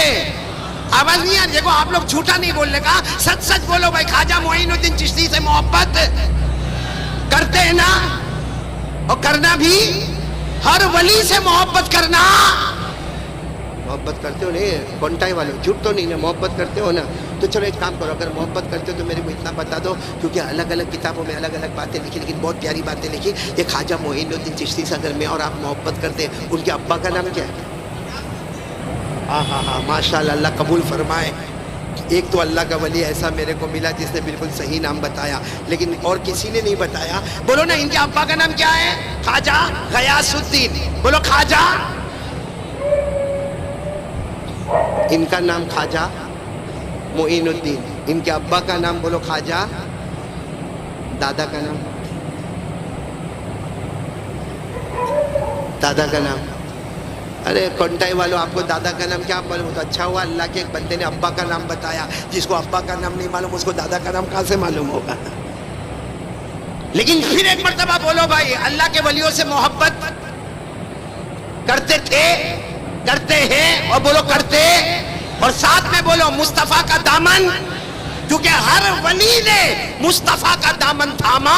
آواز نہیں آ رہی، دیکھو آپ لوگ جھوٹا نہیں بولنے کا، سچ سچ بولو بھائی خواجہ معین الدین چشتی سے محبت کرتے ہیں نا؟ اور کرنا بھی، ہر ولی سے محبت کرنا۔ محبت کرتے ہو نہیں کونٹائی والے، جھوٹ تو نہیں نا، محبت کرتے ہو نا؟ تو چلو ایک کام کرو، اگر محبت کرتے ہو تو میرے کو اتنا بتا دو، کیونکہ الگ الگ کتابوں میں الگ الگ باتیں لکھی، لیکن بہت پیاری باتیں لکھی۔ یہ خواجہ معین الدین چشتی سے اگر میں اور آپ محبت کرتے ہیں، ان کے ابا کا نام کیا ہے؟ ہاں ہاں ہاں ماشاءاللہ، اللہ قبول فرمائے۔ ایک تو اللہ کا ولی ایسا میرے کو ملا جس نے بالکل صحیح نام بتایا، لیکن اور کسی نے نہیں بتایا۔ بولو نا ان کے ابا کا نام کیا ہے؟ خواجہ غیاث الدین، بولو خواجہ۔ ان کا نام خواجہ معین الدین، ان کے ابا کا نام بولو خواجہ، دادا کا نام، دادا کا نام، ارے کونٹائی والوں آپ کو دادا کا نام کیا معلوم ہوتا؟ اچھا ہوا اللہ کے ایک بندے نے ابا کا نام بتایا، جس کو ابا کا نام نہیں معلوم اس کو دادا کا نام کہاں سے معلوم ہوگا؟ لیکن پھر ایک مرتبہ بولو بھائی اللہ کے ولیوں سے محبت کرتے تھے، کرتے ہیں، اور بولو کرتے، اور ساتھ میں بولو مصطفیٰ کا دامن، کیونکہ ہر ولی نے مصطفیٰ کا دامن تھاما،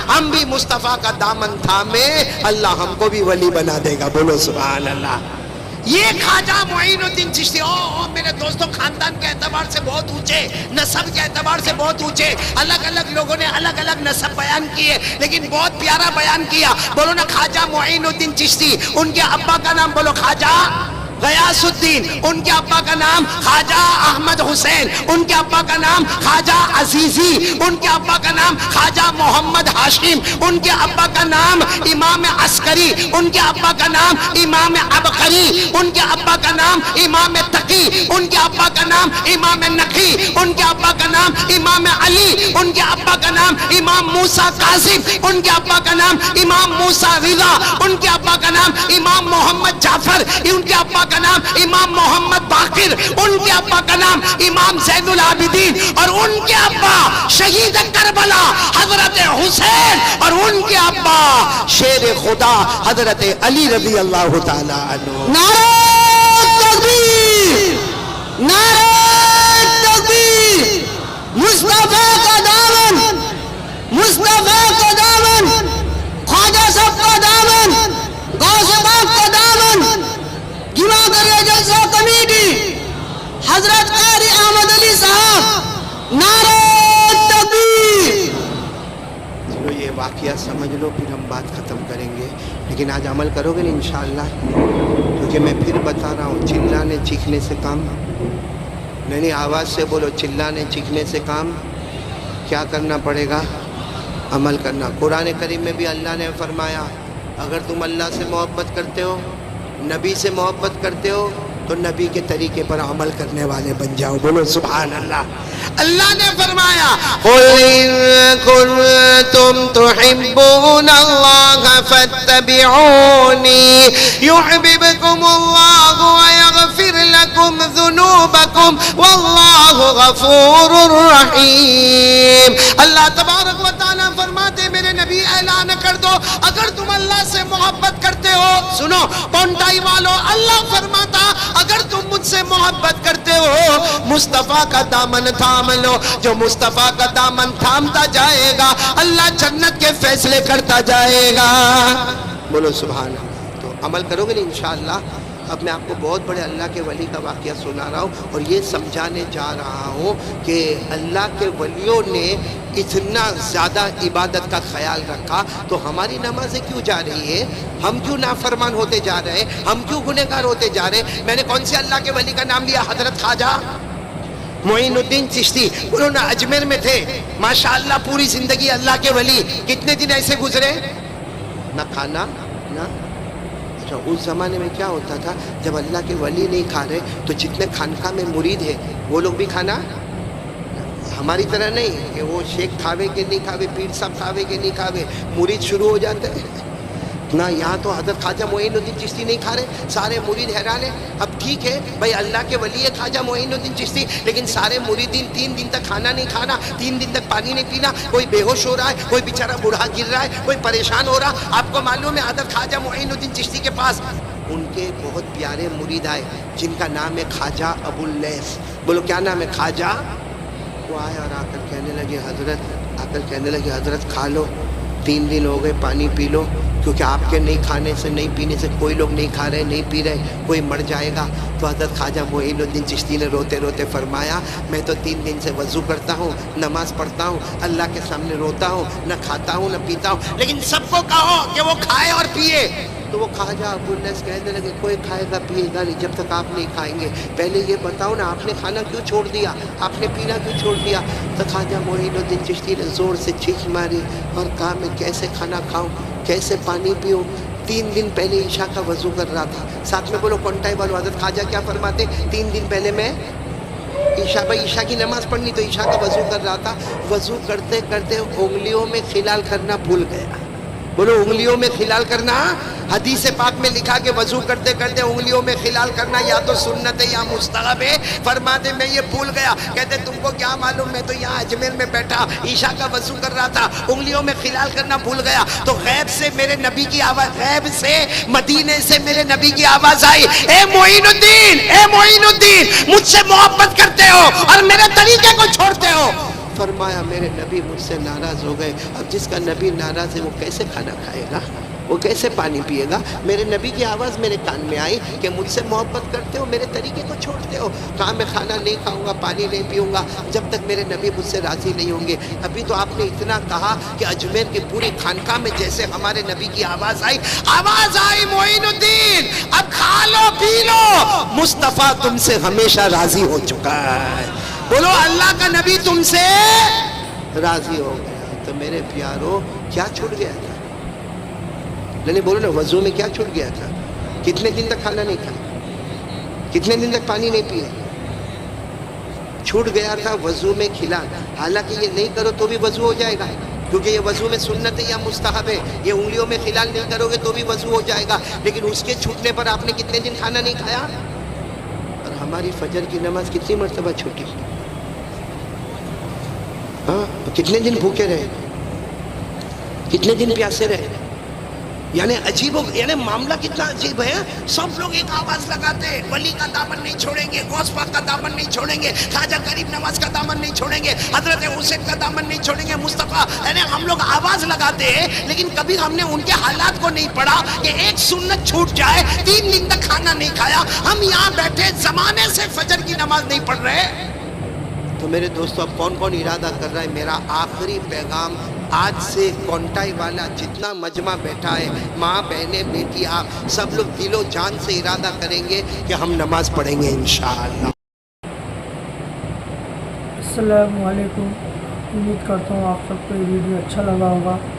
ہم بھی مصطفیٰ کا دامن تھامے، اللہ ہم کو بھی ولی بنا دے گا، بولو سبحان اللہ۔ یہ خواجہ معین الدین چشتی، میرے دوستوں، خاندان کے اعتبار سے بہت اونچے، نسب کے اعتبار سے بہت اونچے، الگ الگ لوگوں نے الگ الگ نسب بیان کیے، لیکن بہت پیارا بیان کیا، بولو نا خواجہ معین الدین چشتی، ان کے ابا کا نام بولو خواجہ غیاث الدین، ان کے ابا کا نام خواجہ احمد حسین، ان کے ابا کا نام خواجہ عزیزی، ان کے ابا کا نام خواجہ محمد ہاشم، ان کے ابا کا نام امام عسکری، ان کے ابا کا نام امام عبقری، ان کے ابا کا نام امام تقی، ان کے ابا کا نام امام نقی، ان کے ابا کا نام امام علی، ان کے ابا کا نام امام موسیٰ کاظم، ان کے ابا کا نام امام موسیٰ رضا، ان کے ابا کا نام امام محمد جعفر، ان کے ابا کا نام امام محمد باقر، ان کے ابا کا نام امام زین العابدین، اور ان کے ابا شہید کربلا حضرت حسین، اور ان کے ابا شیر خدا حضرت علی رضی اللہ تعالی عنہ۔ نعرہ تکبیر، نعرہ تکبیر، مصطفیٰ کا دامن، مصطفیٰ کا دامن، خواجہ صاحب کا دامن، غوث پاک کا دامن، جمع کریے جلسہ کمیٹی، حضرت قاری احمد علی صاحب، نعرہ تکبیر۔ چلو یہ واقعہ سمجھ لو، پھر ہم بات ختم کریں گے، لیکن آج عمل کرو گے نا انشاءاللہ، کیونکہ میں پھر بتا رہا ہوں، چلانے چیخنے سے کام نہیں، آواز سے بولو، چلانے چیخنے سے کام کیا کرنا پڑے گا؟ عمل کرنا۔ قرآن کریم میں بھی اللہ نے فرمایا، اگر تم اللہ سے محبت کرتے ہو، نبی سے محبت کرتے ہو، تو نبی کے طریقے پر عمل کرنے والے بن جاؤ، بولو سبحان اللہ۔ اللہ نے فرمایا قُلْ إِن كُنتُمْ تُحِبُّونَ اللَّهَ فَاتَّبِعُونِي يُحْبِبْكُمُ اللَّهُ وَيَغْفِرْ لَكُمْ ذُنُوبَكُمْ وَاللَّهُ غَفُورٌ رَحِيمٌ۔ اللہ تبارک و تعالیٰ فرماتے میرے نبی اعلان کر دو، اگر تم اللہ سے محبت کرتے ہو، سنو پونٹائی والو، اللہ فرماتا اگر تم مجھ سے محبت کرتے ہو، مصطفیٰ کا دامن تھام لو، جو مصطفیٰ کا دامن تھامتا جائے گا اللہ جنت کے فیصلے کرتا جائے گا، بولو سبحان اللہ۔ تو عمل کرو گے انشاءاللہ۔ اب میں آپ کو بہت بڑے اللہ کے ولی کا واقعہ سنا رہا ہوں، اور یہ سمجھانے جا رہا ہوں کہ اللہ کے ولیوں نے اتنا زیادہ عبادت کا خیال رکھا، تو ہماری نمازیں کیوں جا رہی ہے؟ ہم کیوں نافرمان ہوتے جا رہے ہیں؟ ہم کیوں گنہگار ہوتے جا رہے ہیں؟ میں نے کون سے اللہ کے ولی کا نام لیا؟ حضرت خواجہ معین الدین چشتی، انہوں نے اجمیر میں تھے، ماشاءاللہ پوری زندگی اللہ کے ولی، کتنے دن ایسے گزرے؟ نہ کھانا نہ۔ اس زمانے میں کیا ہوتا تھا، جب اللہ کے ولی نہیں کھا رہے تو جتنے خانقاہ میں مرید ہیں وہ لوگ بھی کھانا، ہماری طرح نہیں کہ وہ شیخ کھاوے کے نہیں کھاوے، پیر صاحب کھاوے کے نہیں کھاوے، مرید شروع ہو جاتے ہیں نہ۔ یہاں تو حضرت خواجہ معین الدین چشتی نہیں کھا رہے، سارے مرید حیران ہیں۔ اب ٹھیک ہے بھائی، اللہ کے ولی ہے خواجہ معین الدین چشتی، لیکن سارے مریدین 3 دن تک کھانا نہیں کھانا، 3 دن تک پانی نہیں پینا، کوئی بے ہوش ہو رہا ہے، کوئی بیچارہ بوڑھا گر رہا ہے، کوئی پریشان ہو رہا۔ آپ کو معلوم ہے حضرت خواجہ معین الدین چشتی کے پاس ان کے بہت پیارے مرید آئے جن کا نام ہے خواجہ ابو اللیث، بولو کیا نام ہے؟ خواجہ۔ وہ آئے اور آ کر کہنے لگے حضرت کھا لو، 3 دن ہو گئے، پانی پی لو، کیونکہ آپ کے نہیں کھانے سے نہیں پینے سے کوئی لوگ نہیں کھا رہے نہیں پی رہے، کوئی مر جائے گا۔ تو حضرت خواجہ معین الدین چشتی نے روتے روتے فرمایا، میں تو 3 دن سے وضو کرتا ہوں، نماز پڑھتا ہوں، اللہ کے سامنے روتا ہوں، نہ کھاتا ہوں نہ پیتا ہوں، لیکن سب کو کہو کہ وہ کھائے اور پیے۔ تو وہ خواجہ ابو اللیث کہنے لگے کوئی کھائے گا پیے گا نہیں جب تک آپ نہیں کھائیں گے، پہلے یہ بتاؤ نا آپ نے کھانا کیوں چھوڑ دیا، آپ نے پینا کیوں چھوڑ دیا؟ تو خواجہ معین الدین چشتی نے زور سے چیخ ماری اور کہا میں کیسے کھانا کھاؤں، کیسے پانی پیوں؟ 3 دن پہلے عشاء کا وضو کر رہا تھا۔ ساتھ میں بولو کونٹائی والو، حضرت خواجہ کیا فرماتے؟ 3 دن پہلے میں عشاء کی نماز پڑھنی تو عشاء کا وضو کر رہا تھا، وضو کرتے کرتے انگلیوں میں خلال کرنا بھول گیا، بولو انگلیوں میں خلال کرنا حدیث پاک میں لکھا کہ وضو کرتے کرتے انگلیوں میں خلال کرنا یا تو سنت ہے یا مستحب ہے. فرماتے میں یہ بھول گیا. کہتے تم کو کیا معلوم, میں تو یہاں اجمیر میں بیٹھا عشاء کا وضو کر رہا تھا, انگلیوں میں خلال کرنا بھول گیا. تو غیب سے میرے نبی کی آواز, غیب سے مدینے سے میرے نبی کی آواز آئی, اے معین الدین, اے معین الدین, مجھ سے محبت کرتے ہو اور میرے طریقے کو چھوڑتے ہو. فرمایا میرے نبی مجھ سے ناراض ہو گئے. اب جس کا نبی ناراض ہے وہ کیسے کھانا کھائے گا, وہ کیسے پانی پیے گا؟ میرے نبی کی آواز میرے کان میں آئی کہ مجھ سے محبت کرتے ہو, میرے طریقے کو چھوڑتے ہو. کہاں میں کھانا نہیں کھاؤں گا, پانی نہیں پیوں گا جب تک میرے نبی مجھ سے راضی نہیں ہوں گے. ابھی تو آپ نے اتنا کہا کہ اجمیر کی پوری خانقاہ میں جیسے ہمارے نبی کی آواز آئی معین الدین, اب کھا لو پی لو, مصطفیٰ تم سے ہمیشہ راضی ہو چکا ہے. بولو اللہ کا نبی تم سے راضی ہو گیا. تو میرے پیارو کیا چھوٹ گیا تھا؟ نہیں بولو نا, وضو میں کیا چھوٹ گیا تھا؟ کتنے دن تک کھانا نہیں کھایا, کتنے دن تک پانی نہیں پیے؟ چھوٹ گیا تھا وضو میں کھلا. حالانکہ یہ نہیں کرو تو بھی وضو ہو جائے گا, کیونکہ یہ وضو میں سنت ہے یا مستحب ہے. یہ انگلیوں میں خلال نہیں کرو گے تو بھی وضو ہو جائے گا. لیکن اس کے چھوٹنے پر آپ نے کتنے دن کھانا نہیں کھایا؟ اور ہماری فجر کی نماز کتنی مرتبہ چھوٹی, ہاں کتنے دن بھوکے رہے, کتنے دن پیاسے رہے. یعنی عجیب یعنی معاملہ کتنا عجیب ہے. سب لوگ ایک آواز لگاتے ہیں, ولی کا دامن نہیں چھوڑیں گے, غوث پاک کا دامن نہیں چھوڑیں گے, خواجہ غریب نواز کا دامن نہیں چھوڑیں گے, حضرت حسین کا دامن نہیں چھوڑیں گے, مصطفیٰ. یعنی ہم لوگ آواز لگاتے ہیں لیکن کبھی ہم نے ان کے حالات کو نہیں پڑھا کہ ایک سنت چھوٹ جائے, 3 دن تک کھانا نہیں کھایا. ہم یہاں بیٹھے زمانے سے فجر کی نماز نہیں پڑھ رہے. تو میرے دوستو اب کون کون ارادہ کر رہا ہے؟ میرا آخری پیغام آج سے کونٹائی والا جتنا مجمع بیٹھا ہے, ماں بہنیں بیٹی آپ سب لوگ دل و جان سے ارادہ کریں گے کہ ہم نماز پڑھیں گے انشاءاللہ. السلام علیکم. امید کرتا ہوں آپ سب کو یہ ویڈیو اچھا لگا ہوگا.